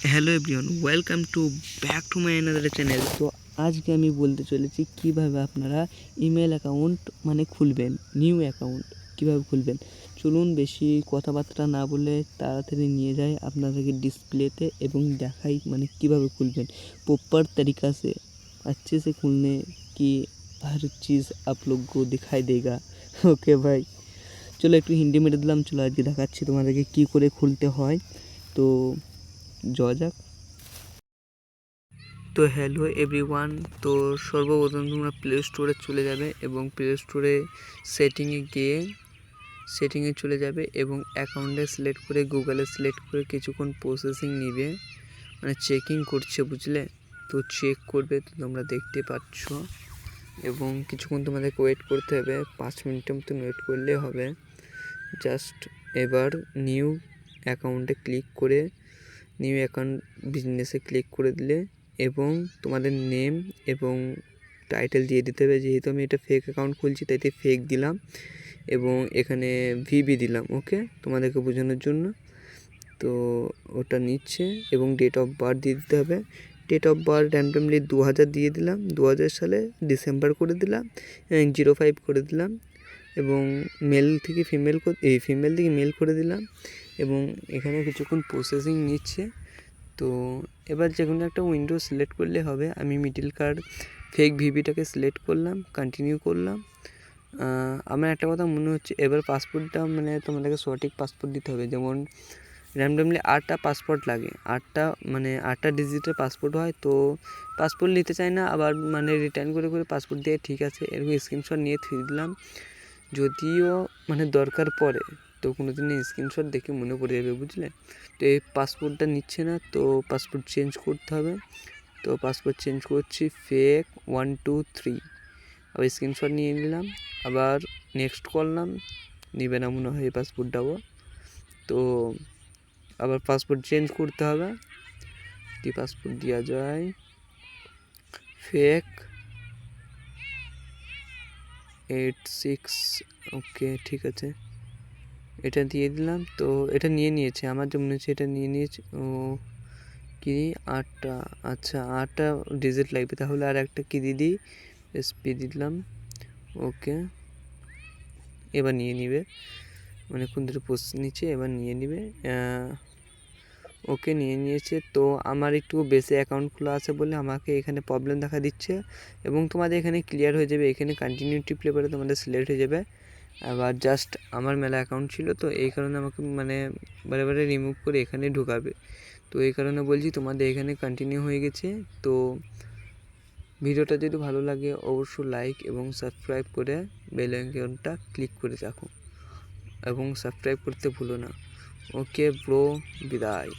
Hello everyone, welcome to back to my another channel. তো আজকে আমি বলতে চলেছি কিভাবে আপনারা ইমেল অ্যাকাউন্ট খুলবেন, নিউ অ্যাকাউন্ট কিভাবে খুলবেন। চলুন বেশি কথাবার্তা না বলে তাড়াতাড়ি নিয়ে যাই আপনাদেরকে डिस्प्लेতে এবং দেখাই কিভাবে খুলবেন प्रॉपर तरीका से। अच्छे से खुलने की हर चीज़ आप लोग को दिखाई देगा। ओके भाई, চলো একটু হিন্দি মেরে দিলাম। চলো আজকে দেখাচ্ছি তোমাদেরকে কী করে খুলতে হয়। তো যাওয়া যাক। তো হ্যালো এভরিওয়ান, তো সর্বপ্রথম তোমরা প্লে স্টোরে চলে যাবে এবং প্লে স্টোরে সেটিংয়ে চলে যাবে এবং অ্যাকাউন্টে সিলেক্ট করে গুগলে সিলেক্ট করে কিছুক্ষণ প্রসেসিং নিবে, চেকিং করছে, বুঝলে। তো চেক করবে, তো তোমরা দেখতে পাচ্ছ এবং কিছুক্ষণ তোমাদেরকে ওয়েট করতে হবে। 5 মিনিটের মতন ওয়েট করলে হবে। জাস্ট এবার নিউ অ্যাকাউন্টে ক্লিক করে নিউ অ্যাকাউন্ট বিজনেসে ক্লিক করে দিলে এবং তোমাদের নেম এবং টাইটেল দিয়ে দিতে হবে। যেহেতু আমি এটা ফেক অ্যাকাউন্ট খুলছি তাইতে ফেক দিলাম এবং এখানে ভিবি দিলাম, ওকে, তোমাদেরকে বোঝানোর জন্য। তো ওটা নিচ্ছে এবং ডেট অফ বার্থ দিয়ে দিতে হবে। ডেট অফ বার্থ র্যান্ডমলি 2000 দিয়ে দিলাম, 2000 সালে ডিসেম্বর করে দিলাম, 05 করে দিলাম এবং মেল থেকে ফিমেল করে দিলাম এবং এখানে কিছুক্ষণ প্রসেসিং নিচ্ছে। তো এবার যে কোনো একটা উইন্ডো সিলেক্ট করলে হবে। আমি মিডল কার্ড ফেক ভিভিটাকে সিলেক্ট করলাম, কন্টিনিউ করলাম। আমার একটা কথা মনে হচ্ছে, এবার পাসপোর্টটা তোমাদেরকে সঠিক পাসপোর্ট দিতে হবে। যেমন র্যান্ডমলি 8টা পাসপোর্ট লাগে, 8টা ডিজিটের পাসপোর্ট হয়। তো পাসপোর্ট নিতে চাই না, আবার রিটার্ন করে পাসপোর্ট দিয়ে ঠিক আছে এরকম স্ক্রিনশট নিয়ে থুয়ে দিলাম। যদিও দরকার পড়ে তো কোনো দিন স্ক্রিনশট দেখে মনে পড়ে যাবে, বুঝলে। তো এই পাসপোর্টটা নিচ্ছে না, তো পাসপোর্ট চেঞ্জ করতে হবে। তো পাসপোর্ট চেঞ্জ করছি, ফেক 1 2 3, আবার স্ক্রিনশট নিয়ে নিলাম, আবার নেক্সট করলাম, নিবে না মনে হয় এই পাসপোর্টটাও। তো আবার পাসপোর্ট চেঞ্জ করতে হবে। কি পাসপোর্ট দেওয়া যায়, ফেক 86, ওকে ঠিক আছে, এটা দিয়ে দিলাম। তো এটা নিয়ে নিয়েছে, আমার যে মনে হচ্ছে এটা নিয়ে নিয়েছে। ও কি 8টা, আচ্ছা 8টা ডিজিট লাগবে, তাহলে আর একটা কি দিদি এসপি দিলাম, ওকে। এবার নিয়ে নিবে, কোন ধরে পোস্ট নিচ্ছে, এবার নিয়ে নিবে, ওকে নিয়ে নিয়েছে। তো আমার একটু বেশি অ্যাকাউন্ট খোলা আছে বলে আমাকে এখানে প্রবলেম দেখা দিচ্ছে এবং তোমাদের এখানে ক্লিয়ার হয়ে যাবে। এখানে কন্টিনিউ টিপলে পরে তোমাদের সিলেক্ট হয়ে যাবে। আবার জাস্ট আমার মেলা অ্যাকাউন্ট ছিল, তো এই কারণে আমাকে বারে বারে রিমুভ করে এখানে ঢোকাবে। তো এই কারণে বলছি তোমাদের এখানে কন্টিনিউ হয়ে গেছে। তো ভিডিওটা যদি ভালো লাগে অবশ্যই লাইক এবং সাবস্ক্রাইব করে বেল আইকনটা ক্লিক করে রাখো এবং সাবস্ক্রাইব করতে ভুলো না। ওকে ব্রো, বিদায়।